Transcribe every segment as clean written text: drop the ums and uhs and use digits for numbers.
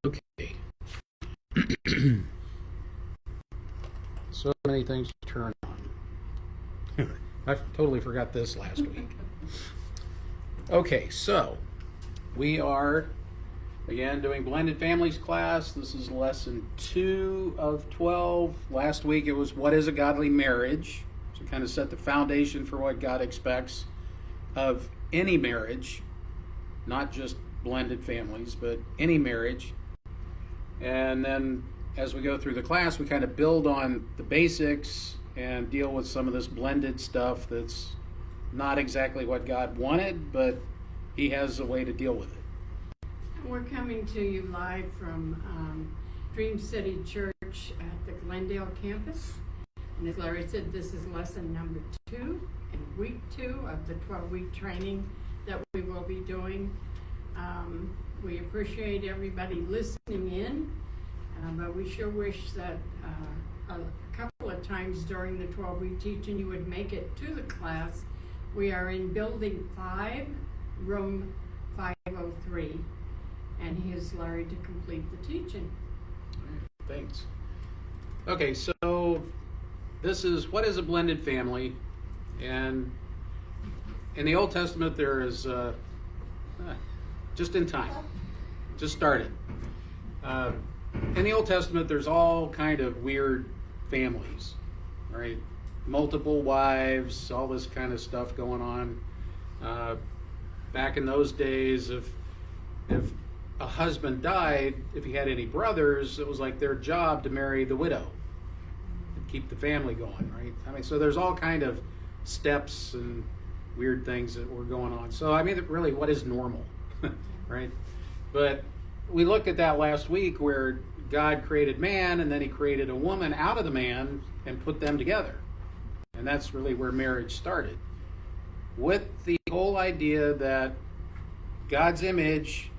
Okay. So many things to turn on. I totally forgot this last week. Okay, so we are again doing blended families class. This is lesson 2 of 12. Last week it was what is a godly marriage? So kind of set the foundation for what God expects of any marriage, not just blended families, but any marriage. And then as we go through the class, we kind of build on the basics and deal with some of this blended stuff that's not exactly what God wanted, but He has a way to deal with it. We're coming to you live from Dream City Church at the Glendale campus. And as Larry said, this is lesson number 2 and week 2 of the 12-week training that we will be doing. We appreciate everybody listening in, but we sure wish that a couple of times during the 12-week teaching you would make it to the class. We are in building 5, room 503, and here's Larry to complete the teaching. Thanks. Okay, so this is what is a blended family, and in the Old Testament there is just in time, just started. In the Old Testament there's all kind of weird families, right? Multiple wives, all this kind of stuff going on. Back in those days, if a husband died, if he had any brothers, it was like their job to marry the widow and keep the family going, right? I mean, so there's all kind of steps and weird things that were going on. So I mean, really, what is normal, right? But we looked at that last week where God created man and then He created a woman out of the man and put them together. And that's really where marriage started, with the whole idea that God's image,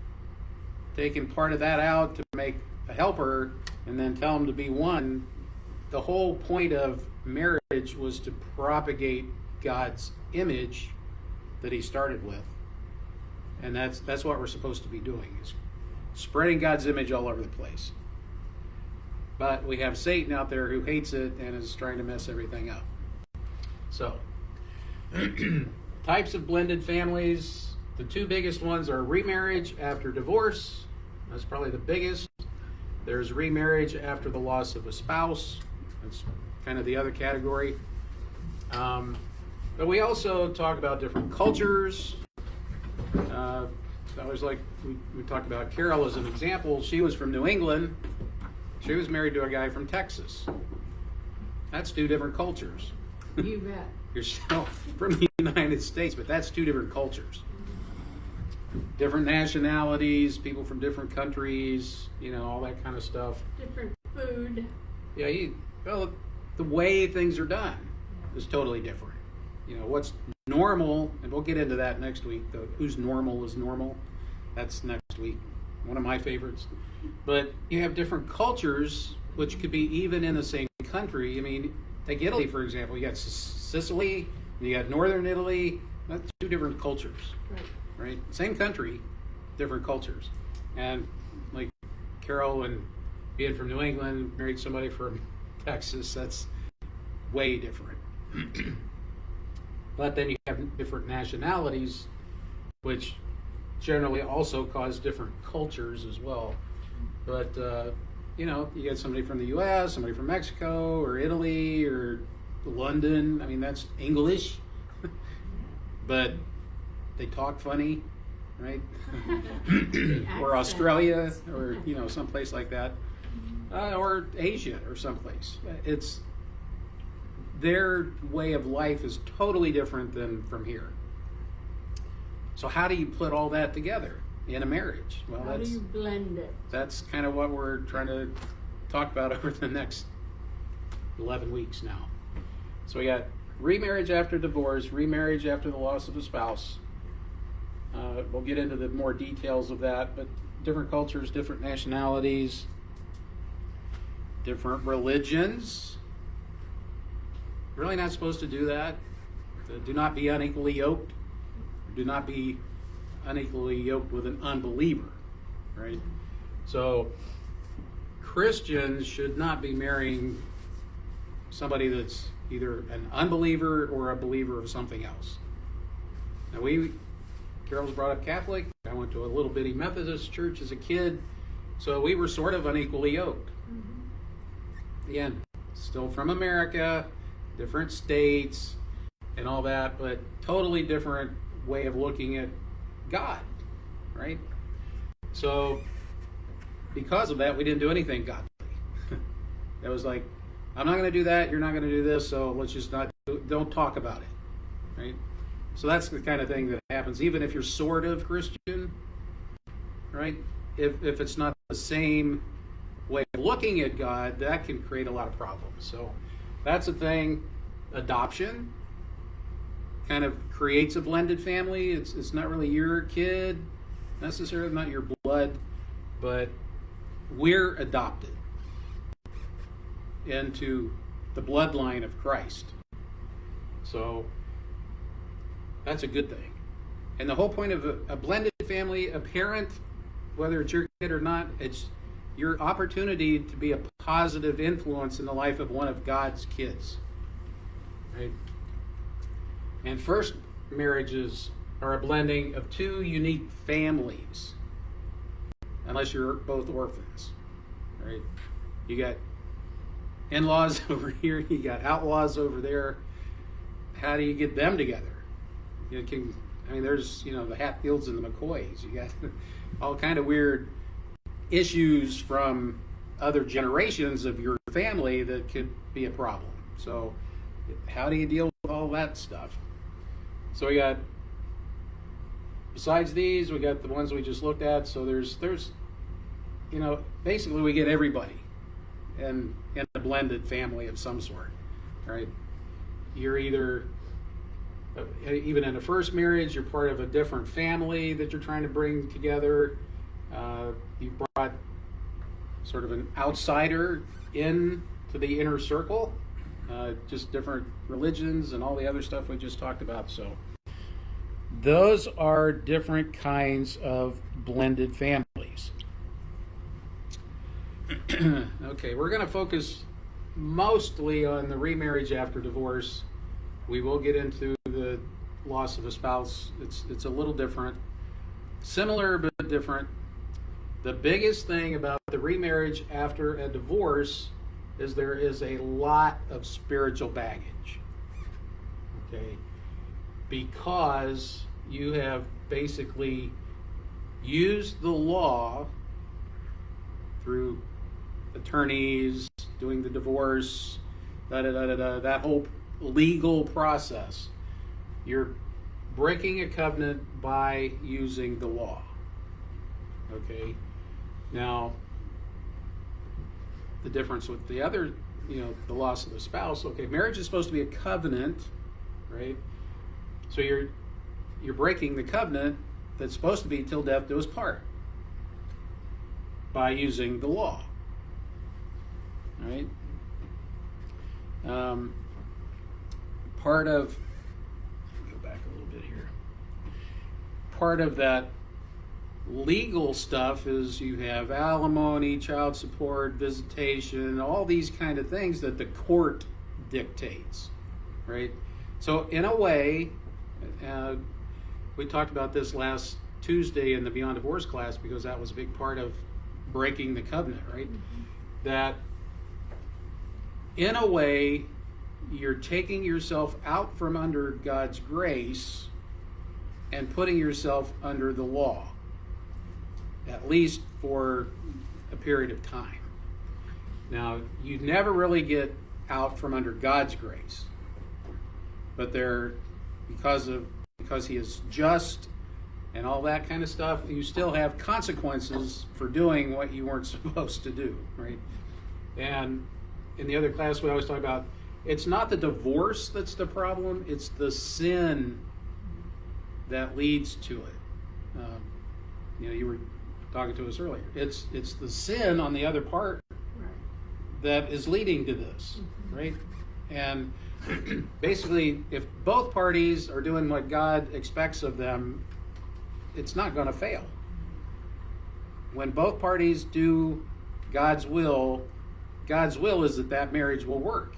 taking part of that out to make a helper and then tell them to be one. The whole point of marriage was to propagate God's image that He started with. And that's what we're supposed to be doing, is spreading God's image all over the place. But we have Satan out there who hates it and is trying to mess everything up. So, types of blended families. The 2 biggest ones are remarriage after divorce. That's probably the biggest. There's remarriage after the loss of a spouse. That's kind of the other category. But we also talk about different cultures. I was like, we talked about Carol as an example. She was from New England. She was married to a guy from Texas. That's 2 different cultures. You bet. You're still from the United States, but that's 2 different cultures. Different nationalities, people from different countries, all that kind of stuff. Different food. Yeah, the way things are done is totally different. What's normal, and we'll get into that next week, who's normal is normal. That's next week. One of my favorites. But you have different cultures, which could be even in the same country. I mean, take Italy, for example. You got Sicily, and you got Northern Italy. That's 2 different cultures. Right? Same country, different cultures. And like Carol, and being from New England, married somebody from Texas, that's way different. But then you have different nationalities, which generally also cause different cultures as well. But, you get somebody from the U.S., somebody from Mexico, or Italy, or London. I mean, that's English. But they talk funny, right? Or Australia, or someplace like that, or Asia, or someplace. It's their way of life is totally different than from here. So how do you put all that together in a marriage? Well, how do you blend it? That's kind of what we're trying to talk about over the next 11 weeks now. So we got remarriage after divorce, remarriage after the loss of a spouse. We'll get into the more details of that, but different cultures, different nationalities, different religions. Really not supposed to do that. Do not be unequally yoked. Do not be unequally yoked with an unbeliever, right? So Christians should not be marrying somebody that's either an unbeliever or a believer of something else. Now Carol's brought up Catholic. I went to a little bitty Methodist church as a kid, so we were sort of unequally yoked. Again, still from America, different states and all that, but totally different way of looking at God, right? So because of that, we didn't do anything godly. It was like, I'm not going to do that, you're not going to do this, so let's just don't talk about it, right? So that's the kind of thing that happens, even if you're sort of Christian, right? If it's not the same way of looking at God, that can create a lot of problems. So that's a thing. Adoption kind of creates a blended family. It's not really your kid, necessarily not your blood, but we're adopted into the bloodline of Christ. So that's a good thing. And the whole point of a blended family, a parent, whether it's your kid or not, it's your opportunity to be a positive influence in the life of one of God's kids. Right? And first marriages are a blending of two unique families, unless you're both orphans. Right? You got in-laws over here, you got outlaws over there. How do you get them together? There's, the Hatfields and the McCoys. You got all kind of weird issues from other generations of your family that could be a problem. So how do you deal with all that stuff? So we got, besides these, we got the ones we just looked at. So there's basically we get everybody in a blended family of some sort, right? You're either, even in a first marriage, you're part of a different family that you're trying to bring together. You brought sort of an outsider in to the inner circle, just different religions and all the other stuff we just talked about. So those are different kinds of blended families. Okay, we're going to focus mostly on the remarriage after divorce. We will get into the loss of a spouse. It's a little different. Similar but different. The biggest thing about the remarriage after a divorce is there is a lot of spiritual baggage. Okay? Because you have basically used the law through attorneys, doing the divorce, that whole legal process. You're breaking a covenant by using the law. Okay? Now, the difference with the other, the loss of the spouse, okay, marriage is supposed to be a covenant, right? So you're breaking the covenant that's supposed to be till death do us part by using the law. Right? Part of, go back a little bit here. Part of that legal stuff is you have alimony, child support, visitation, all these kind of things that the court dictates, right? So in a way, we talked about this last Tuesday in the Beyond Divorce class because that was a big part of breaking the covenant, right? That in a way, you're taking yourself out from under God's grace and putting yourself under the law, at least for a period of time. Now, you never really get out from under God's grace, but because he is just and all that kind of stuff, you still have consequences for doing what you weren't supposed to do, right? And in the other class, we always talk about it's not the divorce that's the problem, it's the sin that leads to it. You were talking to us earlier. It's the sin on the other part that is leading to this, right? And basically, if both parties are doing what God expects of them, it's not going to fail. when both parties do God's will is that that marriage will work,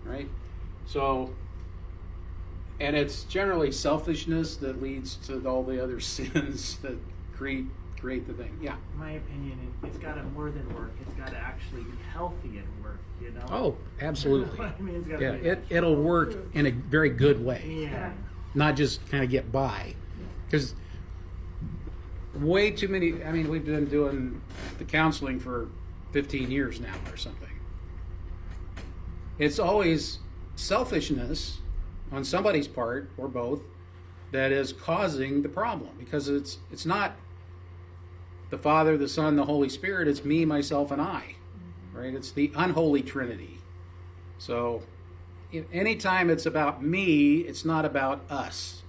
right? So, and it's generally selfishness that leads to all the other sins that create the thing. Yeah. In my opinion, it's got to more than work. It's got to actually be healthy and work, you know? Oh, absolutely. I mean, it's gotta Yeah, be, it'll work in a very good way, yeah. not just kind of get by. Because way too many, I mean, we've been doing the counseling for 15 years now or something. It's always selfishness on somebody's part, or both, that is causing the problem. Because it's not the Father, the Son, the Holy Spirit, it's me, myself, and I. Right? It's the unholy Trinity. So anytime it's about me, it's not about us.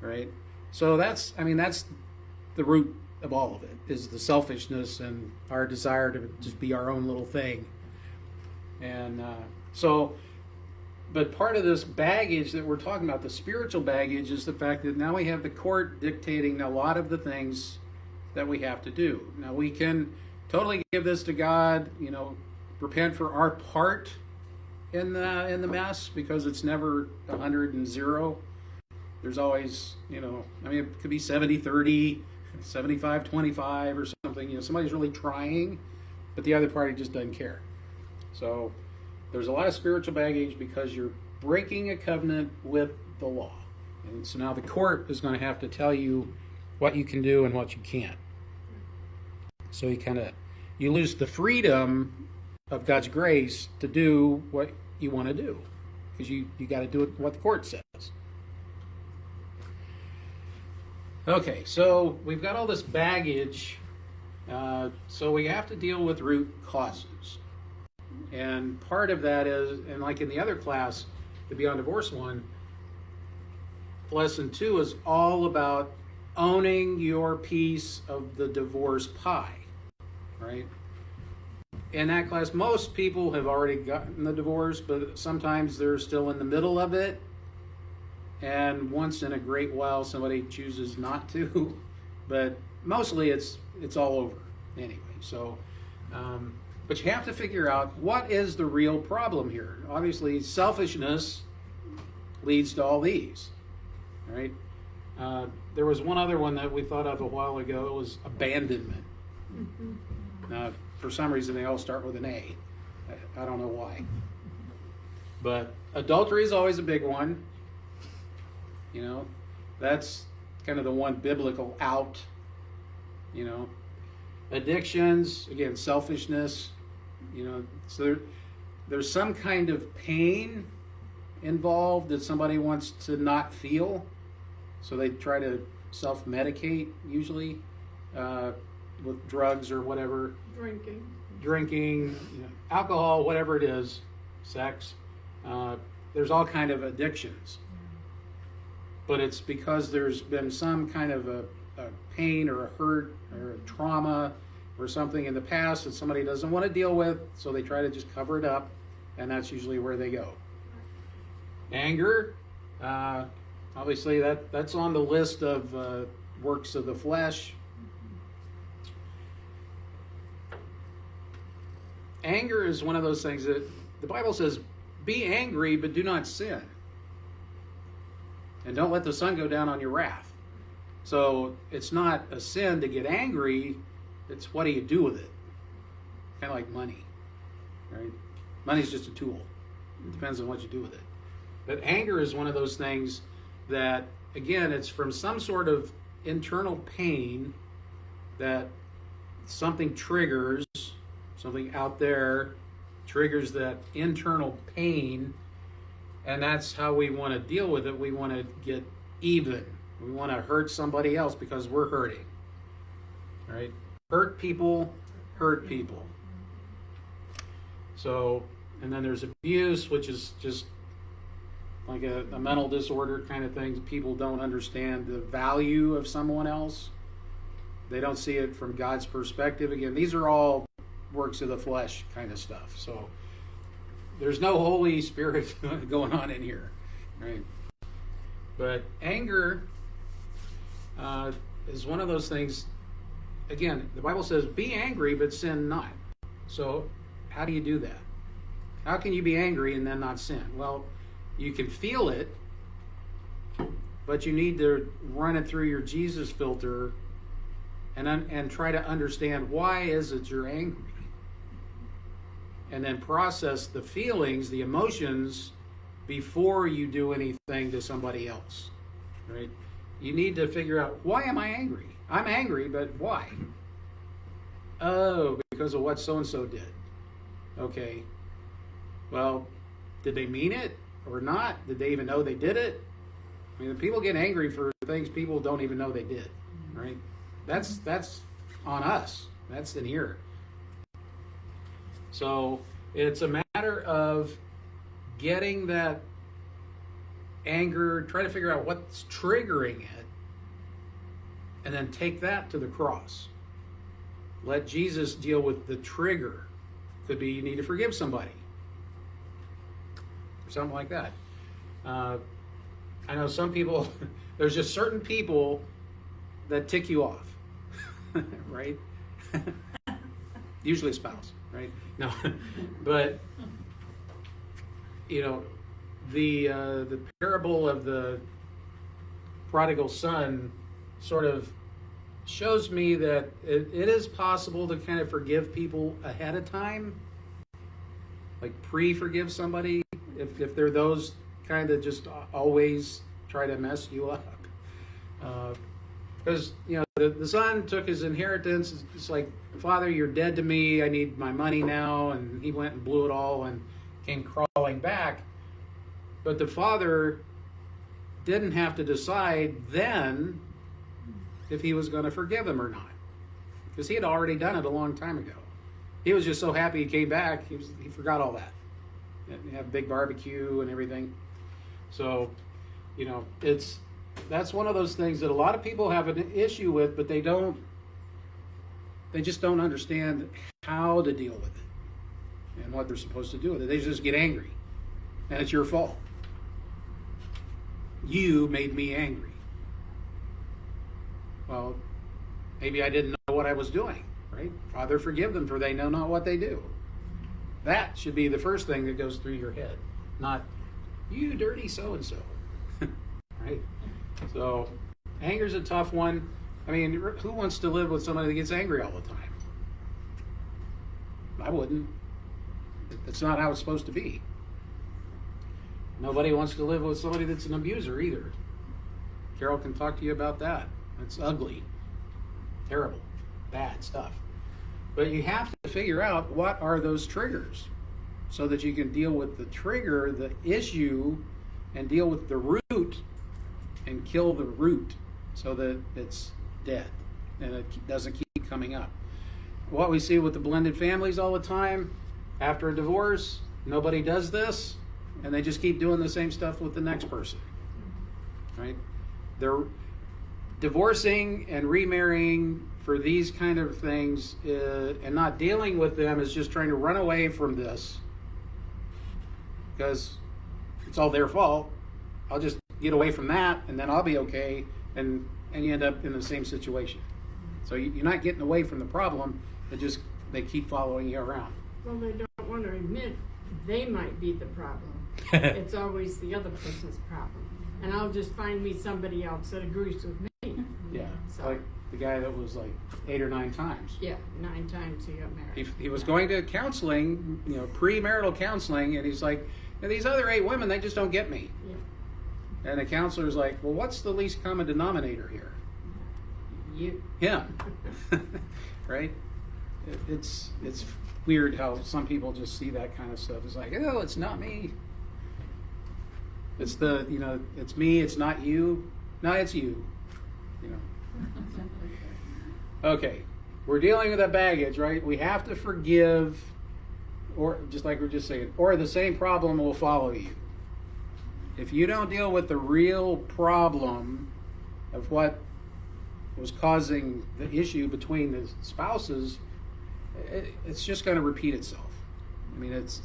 Right? So that's the root of all of it, is the selfishness and our desire to just be our own little thing. And but part of this baggage that we're talking about, the spiritual baggage, is the fact that now we have the court dictating a lot of the things that we have to do. Now we can totally give this to God, repent for our part in the mess, because it's never 100 and 0. There's always, it could be 70-30, 75-25 or something. Somebody's really trying, but the other party just doesn't care. So there's a lot of spiritual baggage because you're breaking a covenant with the law. And so now the court is going to have to tell you what you can do and what you can't. So you lose the freedom of God's grace to do what you want to do, because you got to do what the court says. Okay, so we've got all this baggage, so we have to deal with root causes. And part of that is, and like in the other class, the Beyond Divorce one, lesson 2 is all about owning your piece of the divorce pie, right? In that class, most people have already gotten the divorce, but sometimes they're still in the middle of it. And once in a great while, somebody chooses not to, but mostly it's all over anyway. So, but you have to figure out what is the real problem here. Obviously, selfishness leads to all these, right? There was one other one that we thought of a while ago. It was abandonment. For some reason, they all start with an A. I don't know why. But adultery is always a big one. That's kind of the one biblical out. Addictions, again, selfishness. So there's some kind of pain involved that somebody wants to not feel. So they try to self-medicate, usually, with drugs or whatever. Drinking, alcohol, whatever it is, sex. There's all kind of addictions. But it's because there's been some kind of a pain or a hurt or a trauma or something in the past that somebody doesn't want to deal with, so they try to just cover it up, and that's usually where they go. Anger, obviously that's on the list of works of the flesh. Anger is one of those things that the Bible says, be angry, but do not sin. And don't let the sun go down on your wrath. So it's not a sin to get angry. It's what do you do with it? Kind of like money, right? Money's just a tool. It depends on what you do with it. But anger is one of those things that, again, it's from some sort of internal pain that something triggers, something out there triggers that internal pain. And that's how we want to deal with it. We want to get even. We want to hurt somebody else because we're hurting. Right? Hurt people. So, and then there's abuse, which is just like a mental disorder kind of thing. People don't understand the value of someone else. They don't see it from God's perspective. Again, these are all works of the flesh kind of stuff. So there's no Holy Spirit going on in here, right? But anger is one of those things. again, the Bible says, be angry, but sin not. So how do you do that? How can you be angry and then not sin? Well, you can feel it, but you need to run it through your Jesus filter and try to understand, why is it you're angry? And then process the feelings, the emotions, before you do anything to somebody else, right? You need to figure out, why am I angry? I'm angry, but why? Oh, because of what so-and-so did. Okay. Well, did they mean it or not? Did they even know they did it? I mean, people get angry for things people don't even know they did, right? That's on us. That's in here. So it's a matter of getting that anger, try to figure out what's triggering it, and then take that to the cross. Let Jesus deal with the trigger. Could be you need to forgive somebody, something like that. I know some people, there's just certain people that tick you off, right? Usually a spouse, right? No, but you know, the parable of the prodigal son sort of shows me that it is possible to kind of forgive people ahead of time, like pre-forgive somebody if they're those kind of just always try to mess you up. Because you know, the son took his inheritance. It's like, Father, you're dead to me. I need my money now. And he went and blew it all and came crawling back. But the father didn't have to decide then if he was going to forgive him or not, because he had already done it a long time ago. He was just so happy he came back. He forgot all that. He had a big barbecue and everything. So, you know, that's one of those things that a lot of people have an issue with, but they just don't understand how to deal with it and what they're supposed to do with it. They just get angry, and it's your fault. You made me angry. Well, maybe I didn't know what I was doing, right? Father, forgive them, for they know not what they do. That should be the first thing that goes through your head, not, you dirty so-and-so, right? So anger's a tough one. I mean, who wants to live with somebody that gets angry all the time? I wouldn't. That's not how it's supposed to be. Nobody wants to live with somebody that's an abuser either. Carol can talk to you about that. That's ugly, terrible, bad stuff. But you have to figure out what are those triggers so that you can deal with the trigger, the issue, and deal with the root and kill the root so that it's dead and it doesn't keep coming up. What we see with the blended families all the time, after a divorce, nobody does this, and they just keep doing the same stuff with the next person, right? They're divorcing and remarrying for these kind of things, and not dealing with them is just trying to run away from this because it's all their fault. I'll just get away from that, and then I'll be okay, and you end up in the same situation. So you're not getting away from the problem. They keep following you around. Well, they don't want to admit they might be the problem. It's always the other person's problem. And I'll just find me somebody else that agrees with me. Yeah, So, like the guy that was like 8 or 9 times. yeah, 9 times he got married. He was going to counseling, you know, premarital counseling, and he's like, these other 8 women, they just don't get me. Yeah. And the counselor's like, well, what's the least common denominator here? You. Him. Right? It's weird how some people just see that kind of stuff. It's like, oh, it's not me. It's it's me, it's not you. No, it's you. You know. Okay. We're dealing with that baggage, right? We have to forgive, or just like we're just saying, or the same problem will follow you. If you don't deal with the real problem of what was causing the issue between the spouses, it's just going to repeat itself. I mean, it's,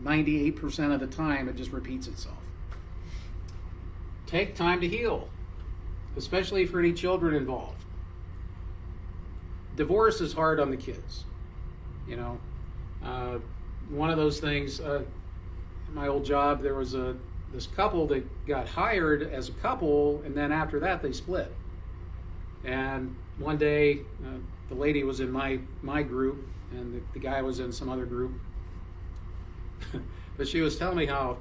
98% of the time it just repeats itself. Take time to heal, especially for any children involved. divorce is hard on the kids. You know, one of those things. In my old job, there was this couple that got hired as a couple, and then after that they split. And one day, the lady was in my group, and the guy was in some other group. But she was telling me how,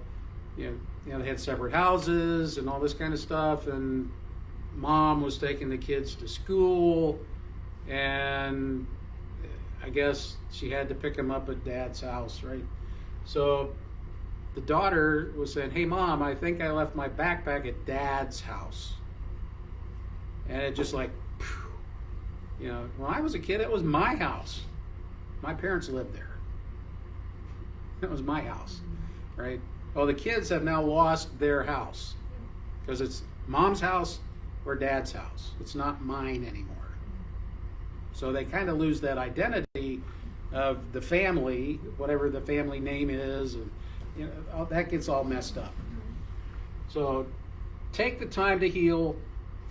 you know, they had separate houses and all this kind of stuff, and mom was taking the kids to school, and I guess she had to pick them up at dad's house, right? So the daughter was saying, "Hey mom, I think I left my backpack at dad's house." And it just like, you know, when I was a kid, it was my house. My parents lived there. It was my house, right? Well, the kids have now lost their house because it's mom's house or dad's house. It's not mine anymore. So they kind of lose that identity of the family, whatever the family name is, and you know, that gets all messed up. So take the time to heal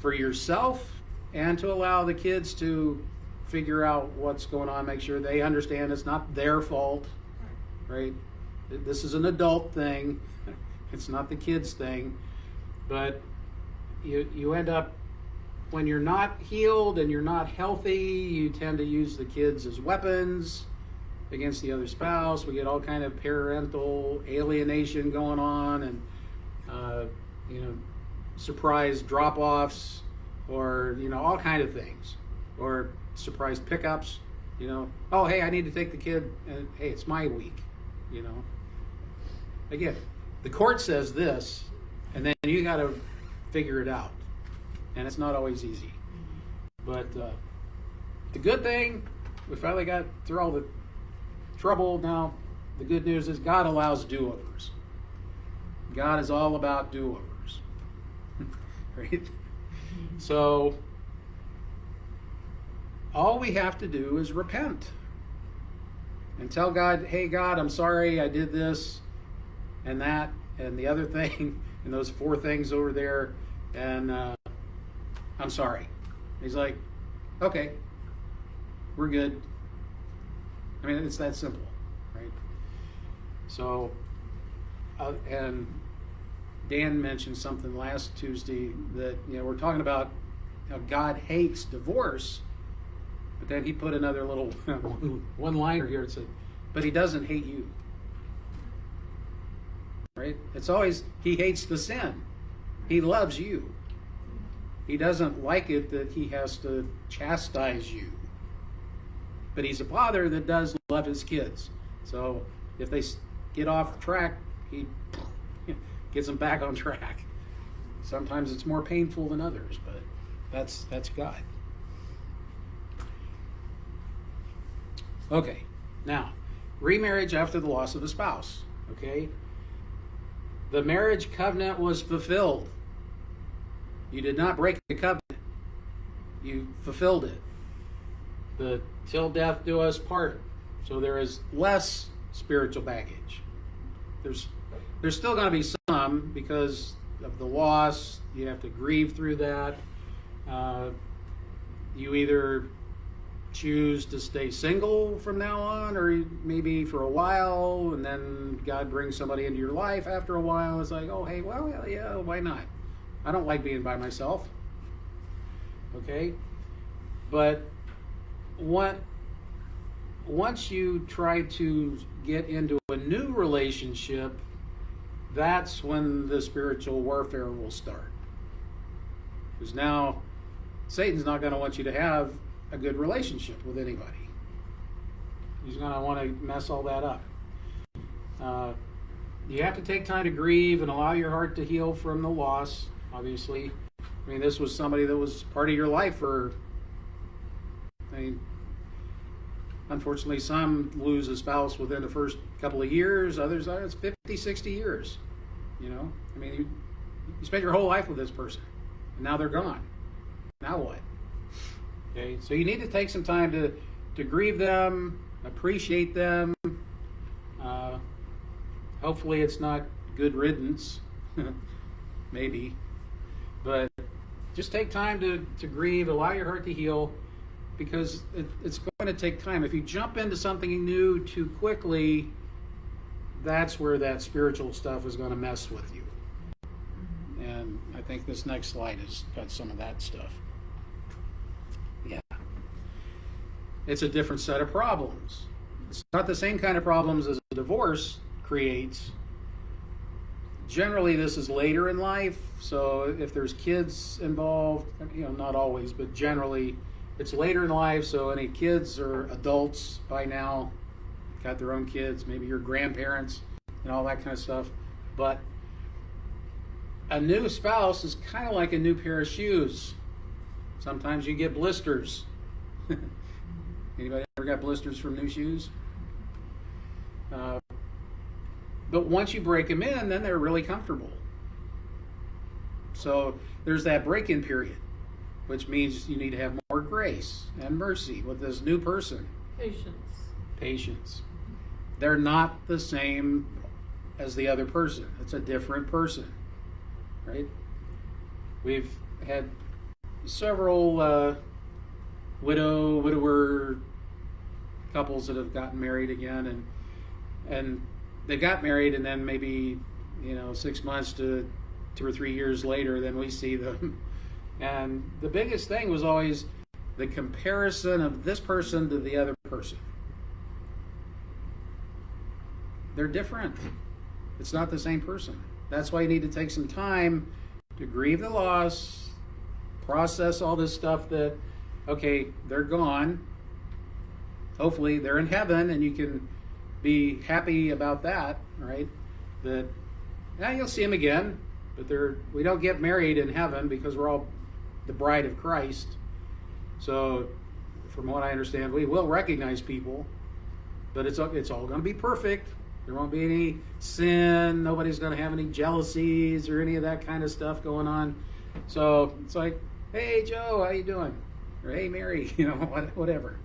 for yourself and to allow the kids to figure out what's going on, make sure they understand it's not their fault, right? This is an adult thing. It's not the kids' thing. But you end up, when you're not healed and you're not healthy, you tend to use the kids as weapons against the other spouse. We get all kind of parental alienation going on, and you know, surprise drop-offs, or you know, all kind of things, or surprise pickups. You know, oh hey, I need to take the kid, and hey, it's my week. You know, again, the court says this, and then you got to figure it out, and it's not always easy. But the good thing, we finally got through all the trouble. Now the good news is God allows do-overs. God is all about do-overs. Right? So all we have to do is repent and tell God, hey God, I'm sorry I did this and that and the other thing and those 4 things over there, and I'm sorry. He's like, okay, we're good. I mean, it's that simple, right? So and Dan mentioned something last Tuesday that, you know, we're talking about how God hates divorce, but then he put another little one-liner here and said, but he doesn't hate you. Right? It's always, he hates the sin. He loves you. He doesn't like it that he has to chastise you. But he's a father that does love his kids. So if they get off track, he gets them back on track. Sometimes it's more painful than others, but that's God. Okay, now, remarriage after the loss of a spouse. Okay, the marriage covenant was fulfilled. You did not break the covenant. You fulfilled it. The till death do us part. So there is less spiritual baggage. There's still going to be some because of the loss. You have to grieve through that. You either choose to stay single from now on, or maybe for a while, and then God brings somebody into your life after a while. It's like, oh, hey, well, yeah, why not? I don't like being by myself. Okay? But once you try to get into a new relationship, that's when the spiritual warfare will start. Because now Satan's not going to want you to have a good relationship with anybody. He's going to want to mess all that up. You have to take time to grieve and allow your heart to heal from the loss, obviously. I mean, this was somebody that was part of your life for, I mean, unfortunately, some lose a spouse within the first couple of years. Others, it's 50, 60 years. You know, I mean, you spent your whole life with this person, and now they're gone. Now what? Okay, so you need to take some time to grieve them, appreciate them. Hopefully it's not good riddance, maybe. But just take time to grieve, allow your heart to heal, because it's going to take time. If you jump into something new too quickly, that's where that spiritual stuff is going to mess with you. And I think this next slide has got some of that stuff. Yeah. It's a different set of problems. It's not the same kind of problems as a divorce creates. Generally, this is later in life, so if there's kids involved, not always, but generally, it's later in life, so any kids or adults by now got their own kids, maybe your grandparents and all that kind of stuff. But a new spouse is kind of like a new pair of shoes. Sometimes you get blisters. Anybody ever got blisters from new shoes? But once you break them in, then they're really comfortable. So there's that break-in period, which means you need to have more grace and mercy with this new person. Patience. They're not the same as the other person. It's a different person, right? We've had several widower couples that have gotten married again, and they got married, and then maybe 6 months to 2 or 3 years later, then we see them. And the biggest thing was always the comparison of this person to the other person. They're different. It's not the same person. That's why you need to take some time to grieve the loss, process all this stuff that, okay, they're gone. Hopefully they're in heaven and you can be happy about that, right? That you'll see them again, but we don't get married in heaven because we're all the bride of Christ. So from what I understand, we will recognize people, but it's all going to be perfect. There won't be any sin. Nobody's going to have any jealousies or any of that kind of stuff going on. So it's like, hey, Joe, how you doing? Or hey, Mary, whatever.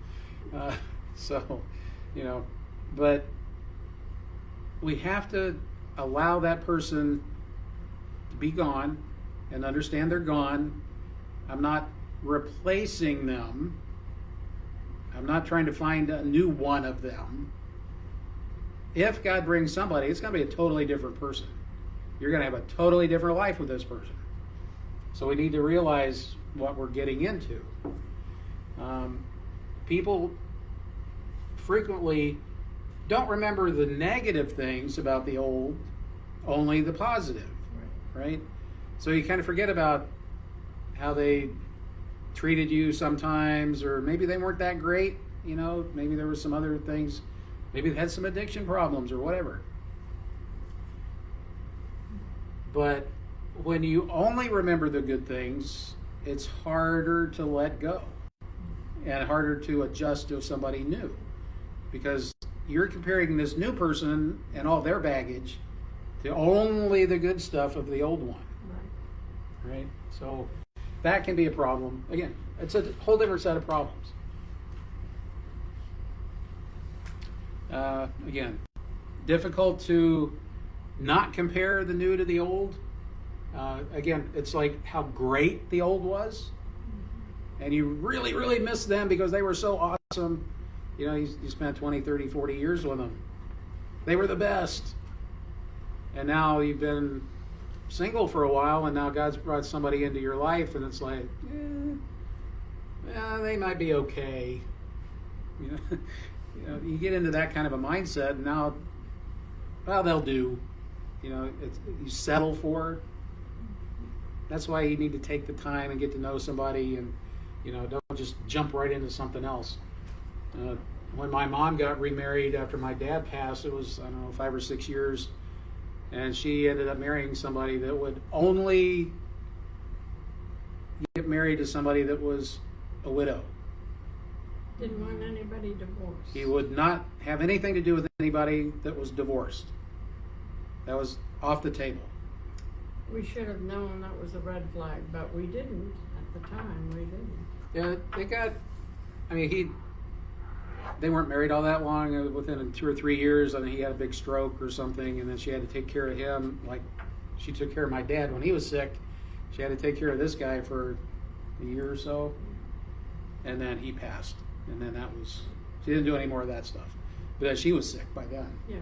But we have to allow that person to be gone and understand they're gone. I'm not replacing them. I'm not trying to find a new one of them. If God brings somebody, it's going to be a totally different person. You're going to have a totally different life with this person. So we need to realize what we're getting into. People frequently don't remember the negative things about the old, only the positive, right? So you kind of forget about how they treated you sometimes, or maybe they weren't that great, maybe there were some other things, maybe they had some addiction problems or whatever. But when you only remember the good things, it's harder to let go and harder to adjust to somebody new, because you're comparing this new person and all their baggage to only the good stuff of the old one. Right? So that can be a problem. Again, it's a whole different set of problems. Again, difficult to not compare the new to the old. Again, it's like how great the old was, and you really, really miss them because they were so awesome. You spent 20, 30, 40 years with them. They were the best. And now you've been single for a while, and now God's brought somebody into your life, and it's like, they might be okay. You get into that kind of a mindset, and now, they'll do. You settle for it. That's why you need to take the time and get to know somebody, and don't just jump right into something else. When my mom got remarried after my dad passed, it was 5 or 6 years, and she ended up marrying somebody that would only get married to somebody that was a widow. Didn't want anybody divorced. He would not have anything to do with anybody that was divorced. That was off the table. We should have known that was a red flag, but we didn't at the time. We didn't. Yeah, they weren't married all that long. Within 2 or 3 years, he had a big stroke or something, and then she had to take care of him. Like she took care of my dad when he was sick. She had to take care of this guy for a year or so. and then he passed, and then she didn't do any more of that stuff, but she was sick by then. Yeah.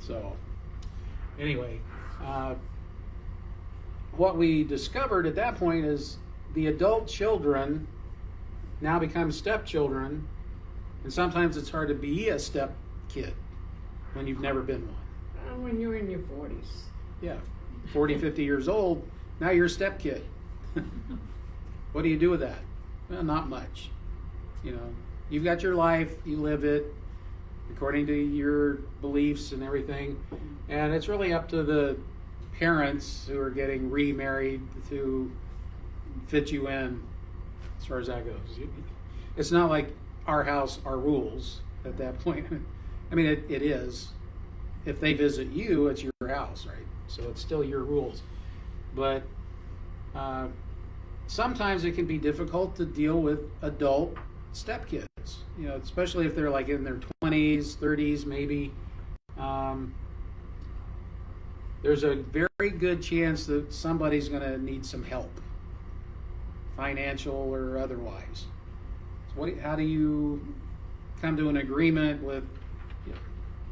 So anyway, what we discovered at that point is the adult children now become stepchildren, and sometimes it's hard to be a step kid when you've never been one. When you're in your 40s. Yeah, 40, 50 years old, now you're a step kid. What do you do with that? Well, not much. You know, you've got your life, you live it according to your beliefs and everything, and it's really up to the parents who are getting remarried to fit you in as far as that goes. It's not like our house, our rules at that point. I mean, it is. If they visit you, it's your house, right? So it's still your rules. But sometimes it can be difficult to deal with adult stepkids, you know, especially if they're like in their 20s, 30s, maybe. There's a very good chance that somebody's going to need some help, financial or otherwise. So how do you come to an agreement with, you know,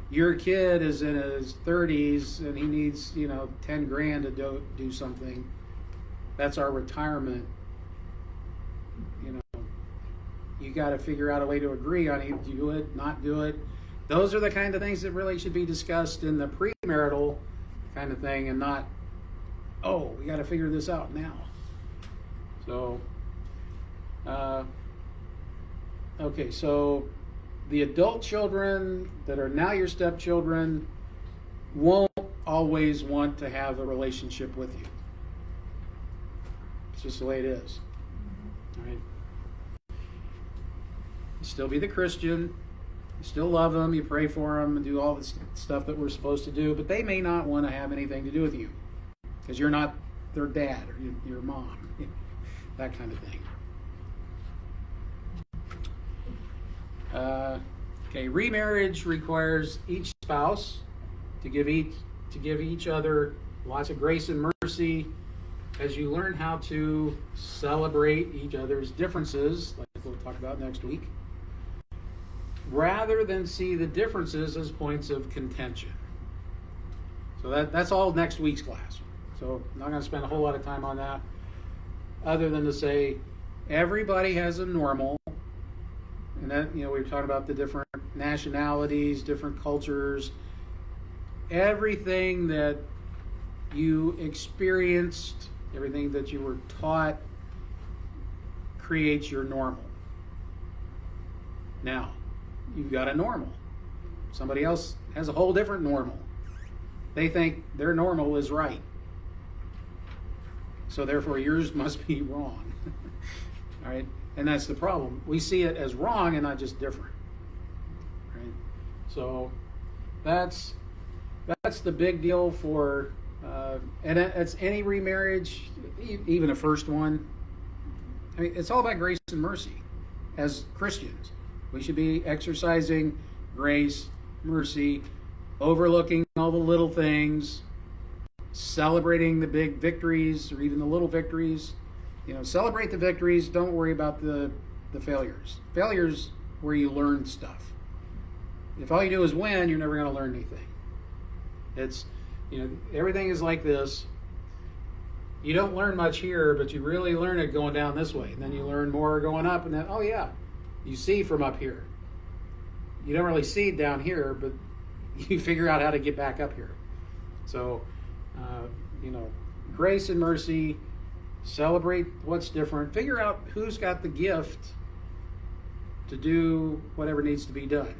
your kid is in his 30s and he needs, you know, 10 grand to do something? That's our retirement. You know, you got to figure out a way to agree on it, do it, not do it. Those are the kind of things that really should be discussed in the premarital kind of thing, and not, oh, we got to figure this out now. So, okay, so the adult children that are now your stepchildren won't always want to have a relationship with you. It's just the way it is. All right. You still be the Christian. You still love them. You pray for them and do all the stuff that we're supposed to do. But they may not want to have anything to do with you because you're not their dad or your mom. That kind of thing. Okay, remarriage requires each spouse to give each other lots of grace and mercy as you learn how to celebrate each other's differences, like we'll talk about next week, rather than see the differences as points of contention. So that's all next week's class. So I'm not going to spend a whole lot of time on that, other than to say everybody has a normal. And that, you know, we were talking about the different nationalities, different cultures. Everything that you experienced, everything that you were taught creates your normal. Now, you've got a normal. Somebody else has a whole different normal. They think their normal is right. So therefore yours must be wrong. All right? And that's the problem. We see it as wrong and not just different. Right? So that's the big deal for, and it's any remarriage, even a first one. I mean, it's all about grace and mercy. As Christians, we should be exercising grace, mercy, overlooking all the little things, celebrating the big victories or even the little victories. You know, celebrate the victories. Don't worry about the failures. Failures where you learn stuff. If all you do is win, you're never going to learn anything. It's, you know, everything is like this. You don't learn much here, but you really learn it going down this way. And then you learn more going up, and then, oh yeah, you see from up here. You don't really see down here, but you figure out how to get back up here. So, you know, grace and mercy. Celebrate what's different. Figure out who's got the gift to do whatever needs to be done.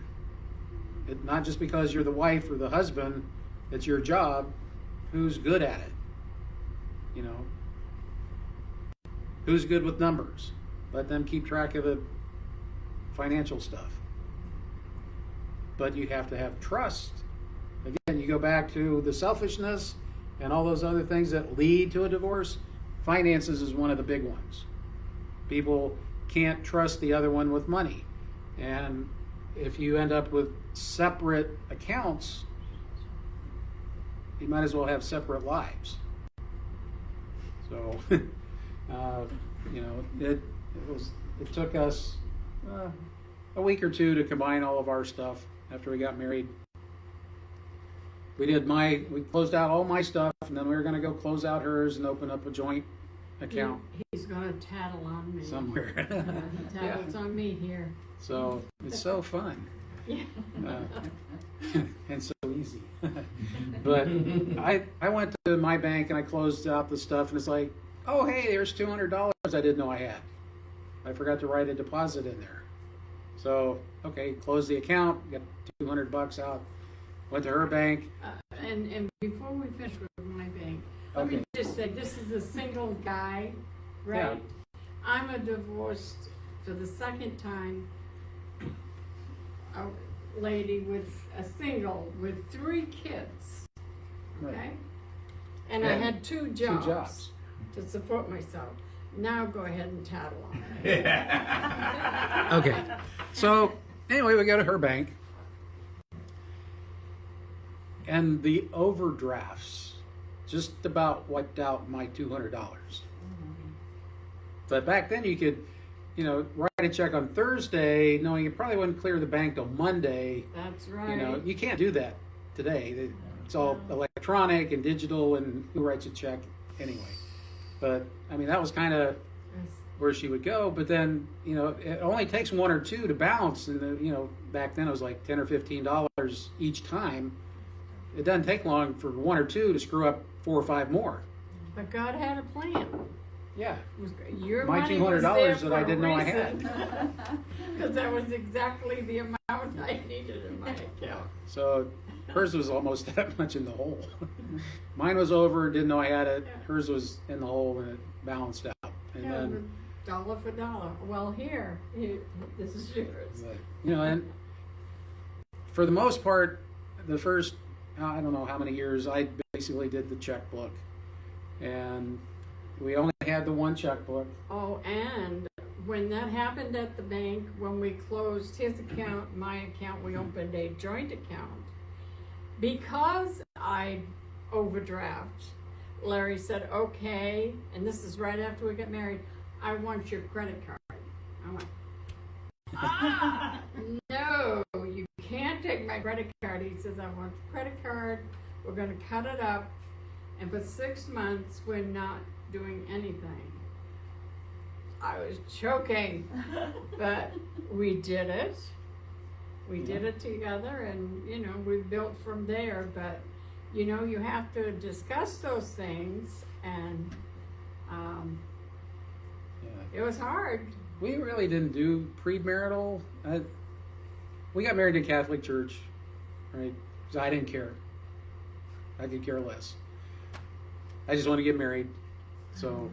Not just because you're the wife or the husband, it's your job. Who's good at it? You know, who's good with numbers? Let them keep track of the financial stuff. But you have to have trust. Again, you go back to the selfishness and all those other things that lead to a divorce. Finances is one of the big ones. People can't trust the other one with money. And if you end up with separate accounts, you might as well have separate lives. So, you know, It took us a week or two to combine all of our stuff after we got married. We closed out all my stuff, and then we were going to go close out hers and open up a joint account He's gonna tattle on me. somewhere. He tattles on me here. So it's so fun. Yeah. And so easy. But I went to my bank and I closed out the stuff, and it's like, oh hey, there's $200 I didn't know I had. I forgot to write a deposit in there. So okay, close the account, got $200 out. Went to her bank. And before we finish with my bank, let Okay. me just say, this is a single guy, right? Yeah. I'm a divorced for the second time, a lady with a single with 3 kids, Right. okay? And I Yeah. had 2 Two jobs jobs. to support myself. Now go ahead and tattle on me. Okay. So anyway, we go to her bank, and the overdrafts just about wiped out my $200. But back then you could, write a check on Thursday, knowing you probably wouldn't clear the bank till Monday. That's right. You can't do that today. It's all electronic and digital, and who writes a check anyway? But I mean, that was kind of Yes. where she would go. But then, it only takes 1 or 2 to bounce, and back then it was like $10 or $15 each time. It doesn't take long for 1 or 2 to screw up 4 or 5 more. But God had a plan. Yeah. Your My money was $200 there that I for a didn't know I had. Because that was exactly the amount I needed in my account. So hers was almost that much in the hole. Mine was over, didn't know I had it. Yeah. Hers was in the hole, and it balanced out. And Yeah, then, dollar for dollar. Well, here, this is yours. and for the most part, the first, I don't know how many years, I basically did the checkbook. And we only had the one checkbook. Oh, and when that happened at the bank, when we closed his account, my account, we opened a joint account. Because I overdraft, Larry said, okay, and this is right after we got married, I want your credit card. I went, no, you can't take my credit card. He says, I want your credit card. We're going to cut it up. And for 6 months, we're not doing anything. I was choking, but we did it. We did it together, and we built from there. But you have to discuss those things, and it was hard. We really didn't do premarital. We got married in Catholic church, right? Because I didn't care. I could care less. I just want to get married. So,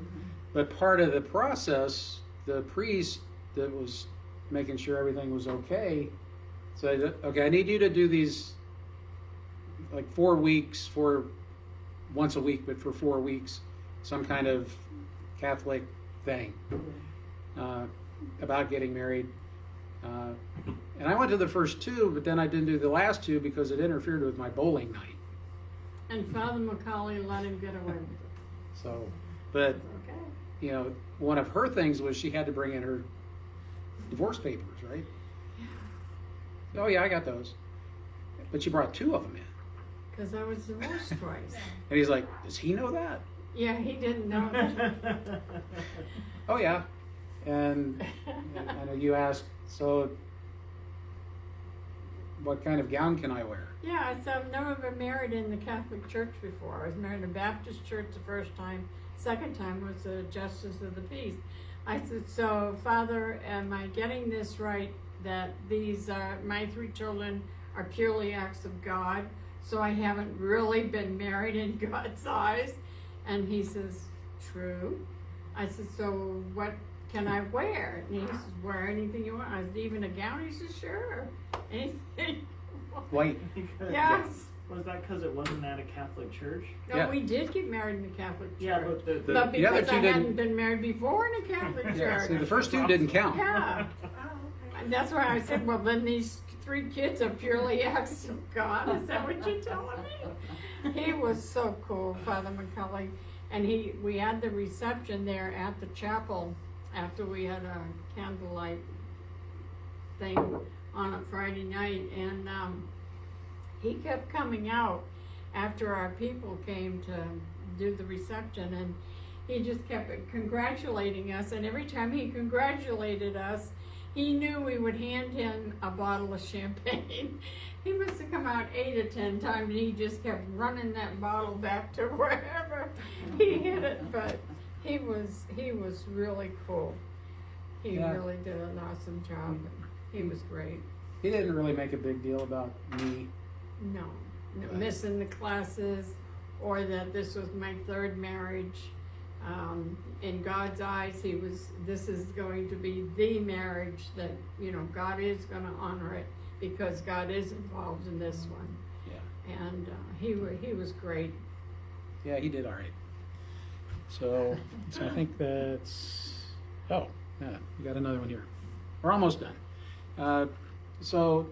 but part of the process, the priest that was making sure everything was okay said, okay, I need you to do these like 4 weeks, for once a week, but for 4 weeks, some kind of Catholic thing about getting married. And I went to the first 2, but then I didn't do the last 2 because it interfered with my bowling night. And Father Macaulay let him get away with it. So, but Okay. one of her things was she had to bring in her divorce papers, right? Oh yeah, I got those. But she brought 2 of them in. Because I was divorced twice. And he's like, does he know that? Yeah, he didn't know. Oh yeah. And I know you asked, so what kind of gown can I wear? Yeah, so I've never been married in the Catholic Church before. I was married in a Baptist church the first time. Second time was a Justice of the Peace. I said, so Father, am I getting this right, that these my 3 children are purely acts of God, so I haven't really been married in God's eyes? And he says, true. I said, so what can I wear? And he says, wear anything you want. I said, even a gown? He says, sure. Anything. White. Yes. Was that because it wasn't at a Catholic church? No, Yeah. we did get married in the Catholic church. Yeah, but But the other because 2 I didn't. hadn't been married before in a Catholic Yeah, church. see, the first 2 didn't count. Yeah. And that's why I said, well, then these 3 kids are purely acts of God. Is that what you're telling me? He was so cool, Father Macaulay. And we had the reception there at the chapel after we had a candlelight thing on a Friday night, and he kept coming out after our people came to do the reception, and he just kept congratulating us, and every time he congratulated us, he knew we would hand him a bottle of champagne. He must have come out 8 or 10 times, and he just kept running that bottle back to wherever he hit it. But he was really cool. He Yeah. really did an awesome job. And he was great. He didn't really make a big deal about me. No, Right. missing the classes, or that this was my 3rd marriage. In God's eyes, this is going to be the marriage that, God is going to honor it, because God is involved in this one. Yeah. And he was great. Yeah, he did all right. So I think that's, yeah, we got another one here. We're almost done. So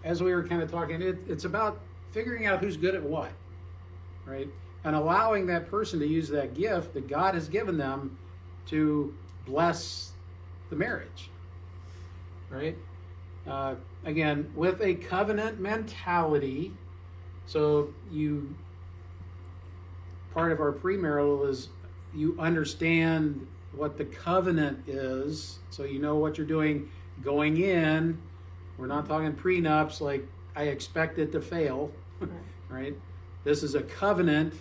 as we were kind of talking, it's about figuring out who's good at what, right? And allowing that person to use that gift that God has given them to bless the marriage, right? Again, with a covenant mentality. So part of our premarital is you understand what the covenant is, so you know what you're doing going in. We're not talking prenups like I expect it to fail, right? This is a covenant,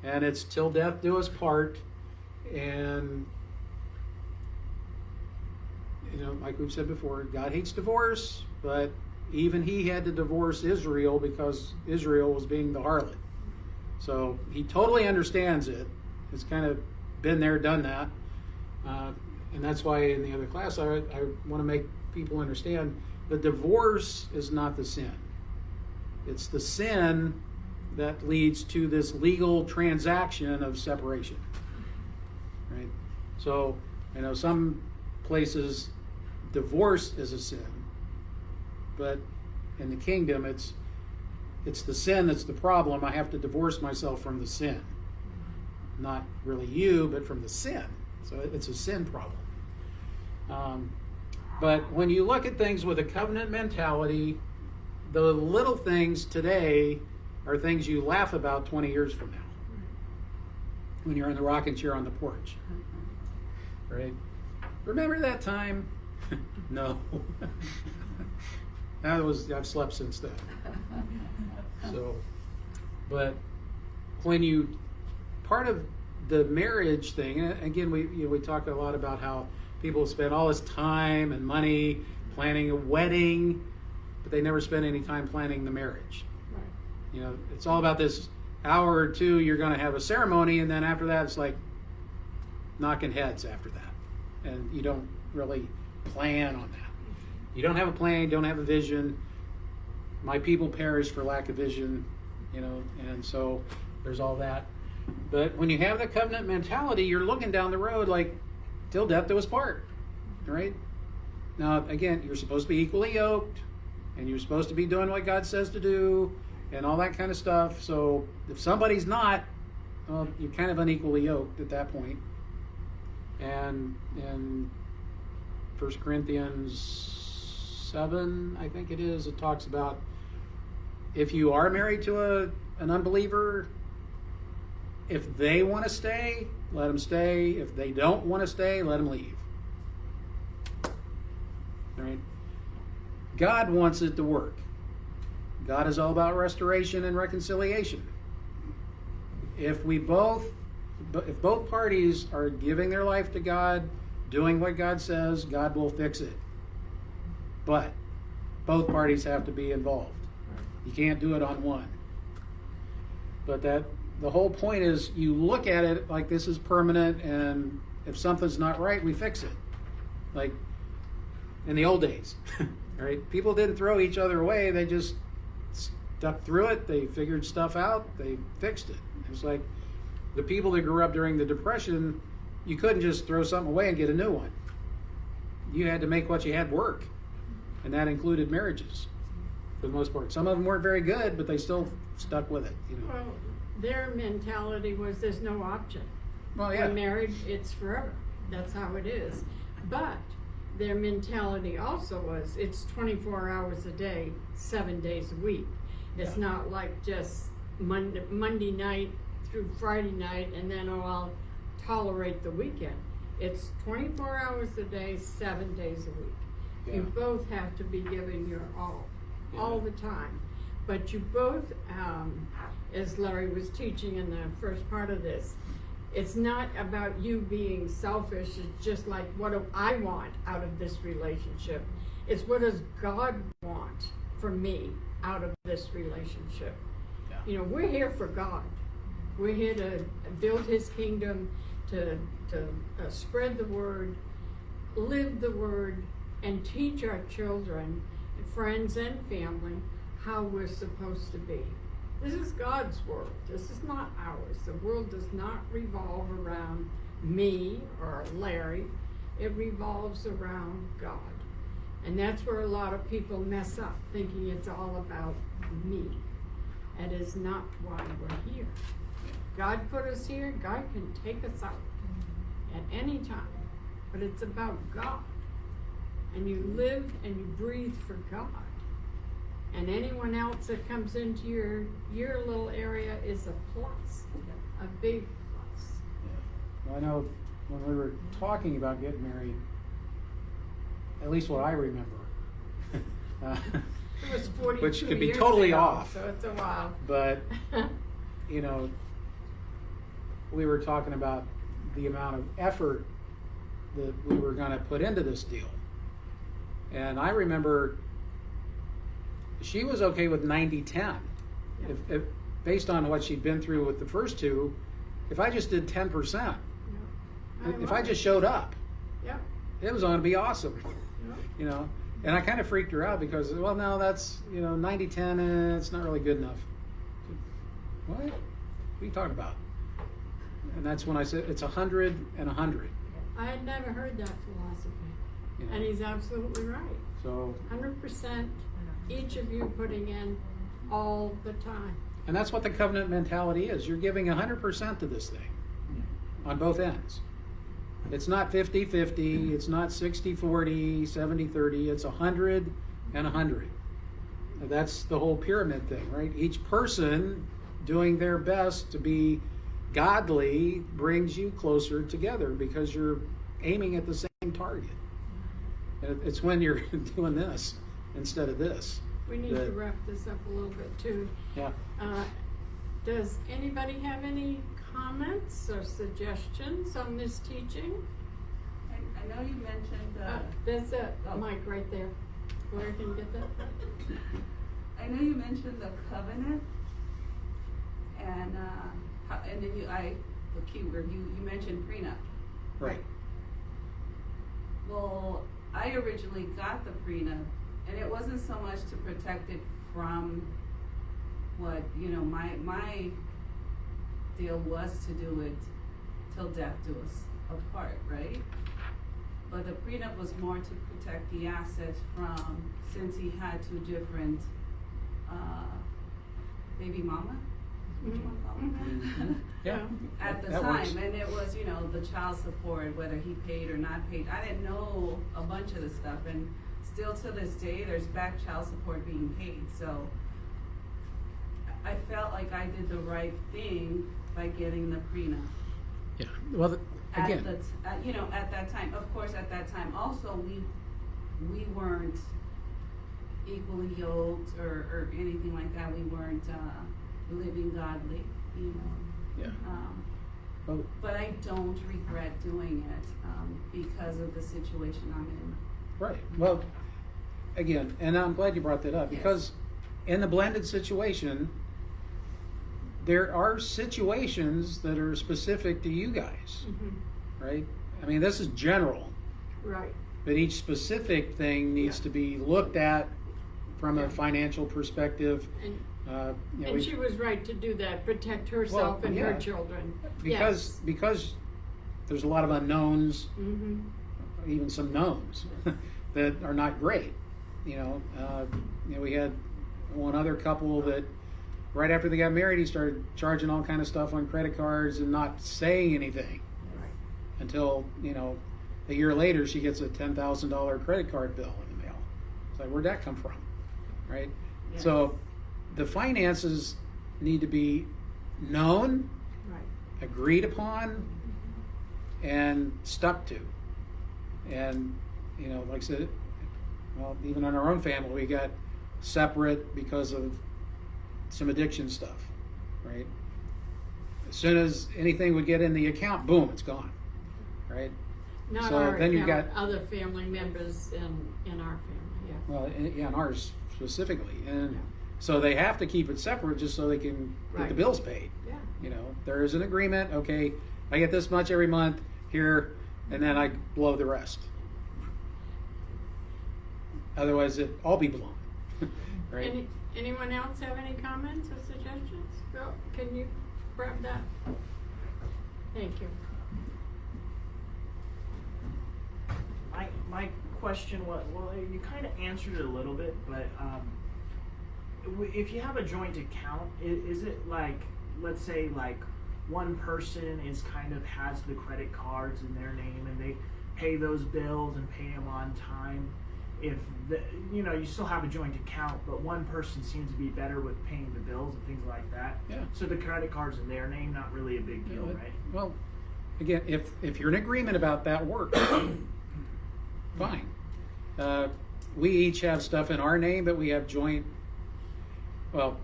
and it's till death do us part. And like we've said before, God hates divorce, but even he had to divorce Israel because Israel was being the harlot. So he totally understands it. It's kind of been there, done that. And that's why in the other class, I want to make people understand the divorce is not the sin. It's the sin that leads to this legal transaction of separation, right? So, some places divorce is a sin, but in the kingdom, it's the sin that's the problem. I have to divorce myself from the sin. Not really you, but from the sin. So it's a sin problem. But when you look at things with a covenant mentality, the little things today are things you laugh about 20 years from now. When you're in the rocking chair on the porch. Right? Remember that time? No. I've slept since then. So, but when part of the marriage thing, again, we talk a lot about how people spend all this time and money planning a wedding, but they never spend any time planning the marriage. Right. It's all about this hour or two you're going to have a ceremony, and then after that it's like knocking heads after that, and you don't really plan on that. You don't have a plan, you don't have a vision. My people perish for lack of vision, and so there's all that. But when you have the covenant mentality, you're looking down the road like till death do us part, right? Now, again, you're supposed to be equally yoked, and you're supposed to be doing what God says to do, and all that kind of stuff. So if somebody's not, well, you're kind of unequally yoked at that point. And in 1 Corinthians 7, I think it is, it talks about if you are married to an unbeliever, if they want to stay, let them stay. If they don't want to stay, let them leave. Right? God wants it to work. God is all about restoration and reconciliation. If both parties are giving their life to God, doing what God says, God will fix it. But both parties have to be involved. You can't do it on one. But the whole point is you look at it like this is permanent, and if something's not right, we fix it. Like in the old days, right? People didn't throw each other away. They just stuck through it. They figured stuff out. They fixed it. It was like the people that grew up during the Depression, you couldn't just throw something away and get a new one. You had to make what you had work. And that included marriages for the most part. Some of them weren't very good, but they still stuck with it. Well, their mentality was there's no option. Well, yeah. When married, it's forever. That's how it is. But their mentality also was, it's 24 hours a day, 7 days a week. It's Yeah. not like just Monday night through Friday night, and then, oh, I'll tolerate the weekend. It's 24 hours a day, 7 days a week. You Yeah. both have to be giving your all Yeah. the time. But you both, as Larry was teaching in the first part of this, it's not about you being selfish. It's just like, what do I want out of this relationship? It's what does God want for me out of this relationship? Yeah. You know, we're here for God. We're here to build His kingdom, to spread the word, live the word, and teach our children, friends, and family how we're supposed to be. This is God's world. This is not ours. The world does not revolve around me or Larry. It revolves around God. And that's where a lot of people mess up, thinking it's all about me. It is not why we're here. God put us here. God can take us out at any time. But it's about God. And you live and you breathe for God. And anyone else that comes into your little area is a plus, a big plus. Well, I know when we were talking about getting married, at least what I remember, It was 42 which could be years totally ago, off. so it's a while. But, you know, we were talking about the amount of effort that we were going to put into this deal. And I remember she was okay with 90-10. Yeah. If based on what she'd been through with the first two, if I just did 10%, Yeah. if I just showed up, Yep. it was going to be awesome, Yep. you know. And I kind of freaked her out because, well, no, that's, 90-10, it's not really good enough. What are you talking about? And that's when I said it's 100 and 100. I had never heard that philosophy. You know? And he's absolutely right. So, 100%, each of you putting in all the time. and that's what the covenant mentality is. You're giving 100% to this thing on both ends. It's not 50-50, it's not 60-40, 70-30, it's 100 and 100. And that's the whole pyramid thing, right? Each person doing their best to be godly brings you closer together because you're aiming at the same target. And it's when you're doing this instead of this. We need to wrap this up a little bit too. Yeah. Does anybody have any comments or suggestions on this teaching? I know you mentioned, There's a mic right there. Where can you get that? I know you mentioned the covenant, and and then the keyword you mentioned prenup. Right. Well, I originally got the prenup, and it wasn't so much to protect it from what my deal was to do it till death do us apart, right? But the prenup was more to protect the assets from, since he had two different baby mama. What you wanna call them? Yeah. At the That time, works. and it was, the child support, whether he paid or not paid. I didn't know a bunch of the stuff, and still to this day, there's back child support being paid, so I felt like I did the right thing by getting the prenup. Yeah. Well, again. At that time, of course, at that time, also, we weren't equally yoked or anything like that. We weren't, living godly, Yeah. Well, but I don't regret doing it, because of the situation I'm in. right. Well, again, and I'm glad you brought that up Yes. because in the blended situation, there are situations that are specific to you guys, right? I mean, this is general, Right. but each specific thing needs to be looked at from a financial perspective. And, You know, and she was right to do that, protect herself and her yeah. children. because there's a lot of unknowns, Mm-hmm. even some knowns that are not great. We had one other couple that right after they got married, he started charging all kind of stuff on credit cards and not saying anything. Right. until, you know, a year later she gets a $10,000 credit card bill in the mail. It's like, where'd that come from, right? Yes. So the finances need to be known, Right. agreed upon, and stuck to. And, you know, like I said, well, even in our own family, we got separate because of some addiction stuff, right? As soon as anything would get in the account, boom, it's gone, right? Not So our then you've account, got- other family members in our family, yeah. Well, yeah, in ours specifically. And Yeah. so they have to keep it separate just so they can get the Right. bills paid. Yeah. You know, there is an agreement, okay, I get this much every month here, and then I blow the rest. Otherwise, it all be blown, right? Anyone else have any comments or suggestions? Bill, can you grab that? Thank you. My question was, well, you kind of answered it a little bit, but if you have a joint account, is it like, let's say like one person is kind of has the credit cards in their name and they pay those bills and pay them on time? If the, you know, you still have a joint account, but one person seems to be better with paying the bills and things like that. Yeah. So the credit card's in their name, not really a big deal, right? Well, again, if you're in agreement about that work, fine. We each have stuff in our name, but we have joint, well,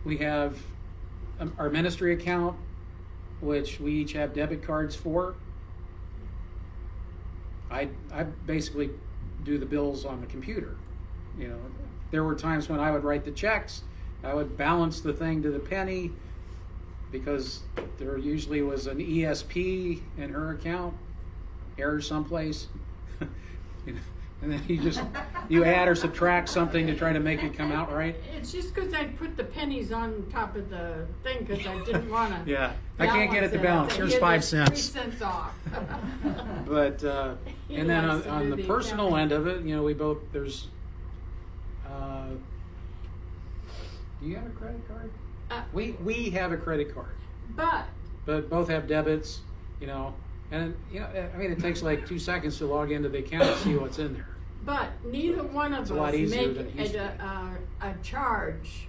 we have our ministry account, which we each have debit cards for. I basically do the bills on the computer. You know, there were times when I would write the checks, I would balance the thing to the penny, because there usually was an ESP in her account, error someplace. You know, and then you add or subtract something to try to make it come out right. It's just because I put the pennies on top of the thing because I didn't want to. Yeah, I can't get it to balance. Here's 5 cents. 3 cents off. But He and then likes to on do the the personal accounting. end of it, you know, we both there's. Do you have a credit card? We have a credit card, But but both have debits. You know, and you know, I mean, it takes like 2 seconds to log into the account and see what's in there. neither one of It's us a lot easier make than it used to a charge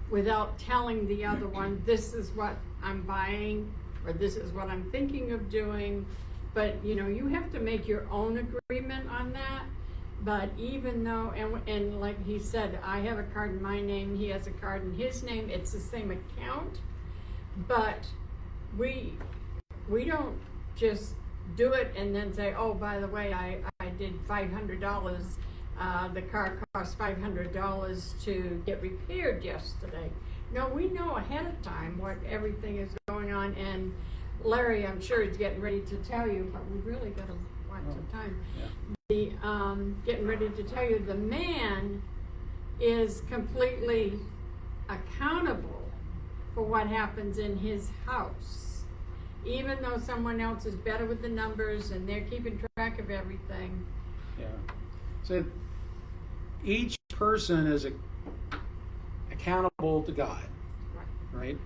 without telling the other one, this is what I'm buying, or this is what I'm thinking of doing. But, you know, you have to make your own agreement on that. But even though, and like he said, I have a card in my name, he has a card in his name, it's the same account. But we don't just do it and then say, oh, by the way, I did $500. The car cost $500 to get repaired yesterday. No, we know ahead of time what everything is going on, and Larry, I'm sure, is getting ready to tell you, but we really got to watch the time. Yeah. Getting ready to tell you, the man is completely accountable for what happens in his house. Even though someone else is better with the numbers and they're keeping track of everything. Yeah. So each person is accountable to God, right?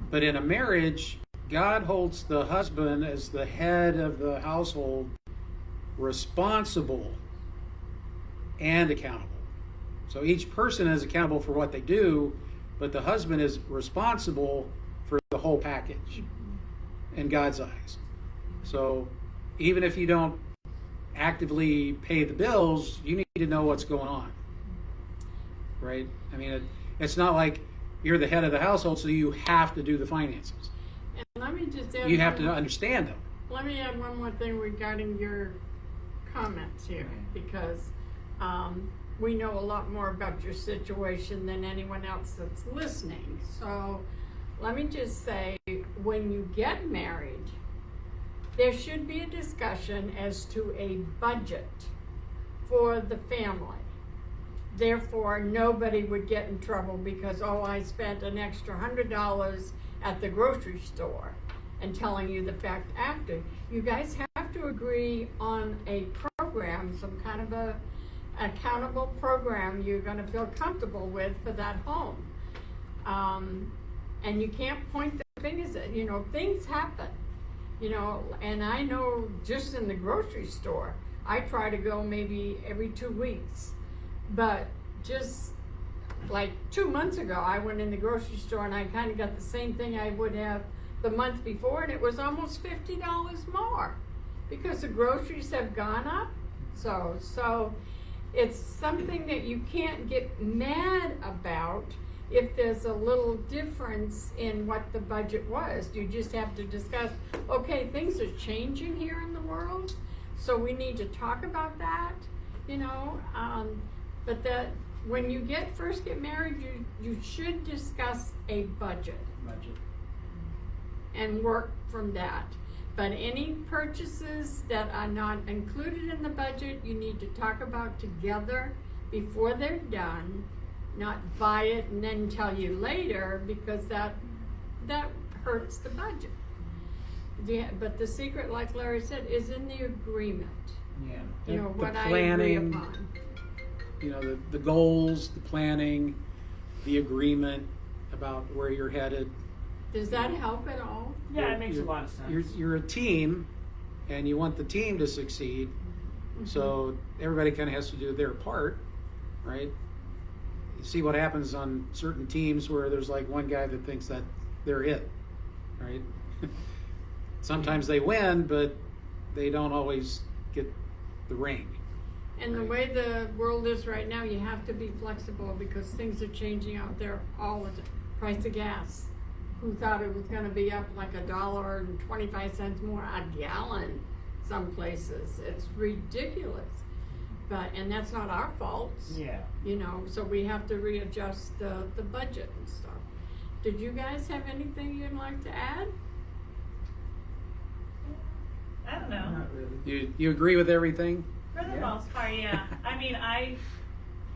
But in a marriage, God holds the husband as the head of the household responsible and accountable. So each person is accountable for what they do, but the husband is responsible for the whole package in God's eyes. So even if you don't actively pay the bills, you need to know what's going on, right? I mean, it's not like you're the head of the household, so you have to do the finances. And let me just add You have to one- understand them. Let me add one more thing regarding your comments here, because we know a lot more about your situation than anyone else that's listening. So let me just say, when you get married, there should be a discussion as to a budget for the family. Therefore, nobody would get in trouble because, oh, I spent an extra $100 at the grocery store, and telling you the fact after. You guys have to agree on a program, some kind of a accountable program you're going to feel comfortable with for that home. And you can't point the fingers at, you know, things happen. You know, and I know just in the grocery store, I try to go maybe every 2 weeks. But just like 2 months ago, I went in the grocery store and I kind of got the same thing I would have the month before, and it was almost $50 more because the groceries have gone up. So it's something that you can't get mad about if there's a little difference in what the budget was. You just have to discuss, okay, things are changing here in the world, so we need to talk about that, you know. But that when you first get married, you should discuss a budget and work from that. But any purchases that are not included in the budget, you need to talk about together before they're done, not buy it and then tell you later, because that hurts the budget. But the secret, like Larry said, is in the agreement. Yeah. You know, The what I agree planning, upon. you know, the goals, the planning, the agreement about where you're headed. Does that help at all? Yeah, it makes a lot of sense. You're a team, and you want the team to succeed. So everybody kind of has to do their part, right? You see what happens on certain teams where there's like one guy that thinks that they're it, right? Sometimes they win, but they don't always get the ring. And the way the world is right now, you have to be flexible because things are changing out there all the time. Price of gas. Who thought it was gonna be up like $1.25 more a gallon some places? It's ridiculous. And that's not our fault. Yeah. You know, so we have to readjust the budget and stuff. Did you guys have anything you'd like to add? I don't know. Not really. You agree with everything? For the Yeah. most part, yeah. I mean,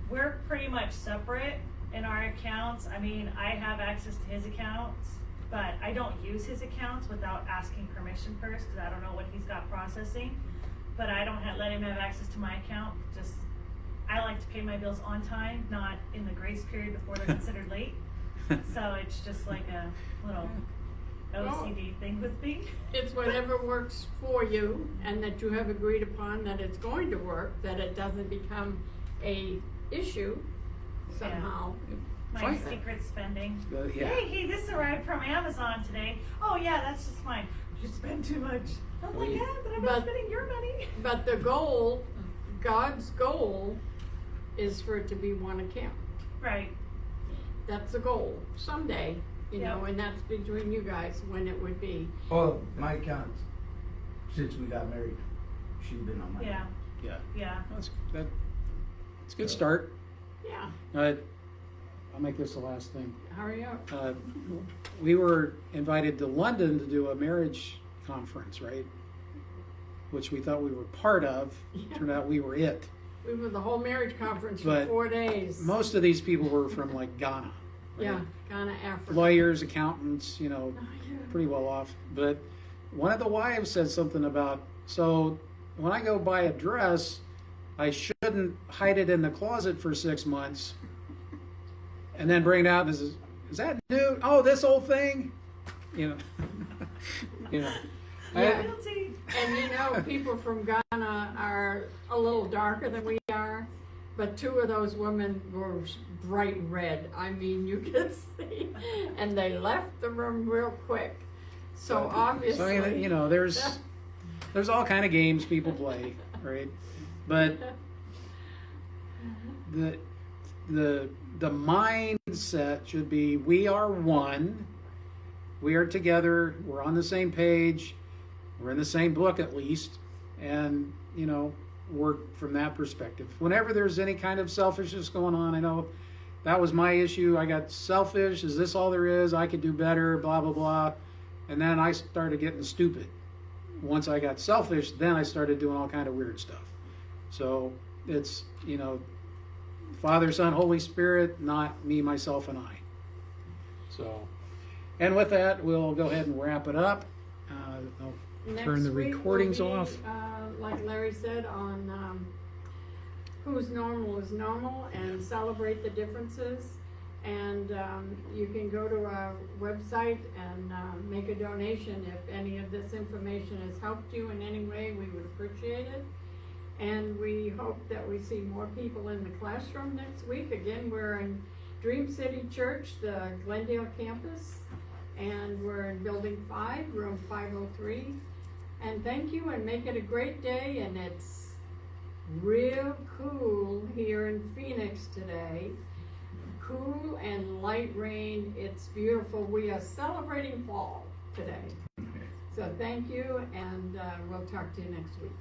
we're pretty much separate in our accounts. I mean, I have access to his accounts, but I don't use his accounts without asking permission first, because I don't know what he's got processing. But I don't let him have access to my account. Just, I like to pay my bills on time, not in the grace period before they're considered late. So it's just like a little OCD thing with me. It's whatever works for you and that you have agreed upon that it's going to work, that it doesn't become a issue somehow. My Fine. secret spending. Yeah. Hey, this arrived from Amazon today. Oh yeah, that's just fine. You spend too much. I'm like, yeah, but I'm not But- spending your money. But the goal, God's goal, is for it to be one account. Right. That's the goal, someday, you know, and that's between you guys when it would be. Oh, my account, since we got married, she's been on my. Yeah. Yeah. Yeah. That's a good start. Yeah, I'll make this the last thing. hurry up. We were invited to London to do a marriage conference, right? Which we thought we were part of. Turned out we were it. We were the whole marriage conference for But 4 days. Most of these people were from like Ghana. Right? Yeah, Ghana, Africa. Lawyers, accountants, you know, Oh, yeah. pretty well off. But one of the wives said something about, so when I go buy a dress, I shouldn't hide it in the closet for 6 months and then bring it out and says, is that new? Oh, this old thing? You know, you know. Yeah. Guilty. And you know, people from Ghana are a little darker than we are, but 2 of those women were bright red. I mean, you could see, and they left the room real quick. So obviously, So, you know, there's all kind of games people play, right? But the mindset should be, we are one, we are together, we're on the same page, we're in the same book at least, and, you know, work from that perspective. Whenever there's any kind of selfishness going on, I know that was my issue. I got selfish. Is this all there is? I could do better, blah, blah, blah. And then I started getting stupid. Once I got selfish, then I started doing all kind of weird stuff. So it's, you know, Father, Son, Holy Spirit, not me, myself, and I. So, and with that, we'll go ahead and wrap it up. I'll turn the next week recordings will be, off. Like Larry said, on who's normal is normal, and celebrate the differences. And you can go to our website and make a donation if any of this information has helped you in any way. We would appreciate it. And we hope that we see more people in the classroom next week. Again, we're in Dream City Church, the Glendale campus, and we're in Building 5, room 503. And thank you, and make it a great day. And it's real cool here in Phoenix today. Cool and light rain. It's beautiful. We are celebrating fall today. So thank you, and we'll talk to you next week.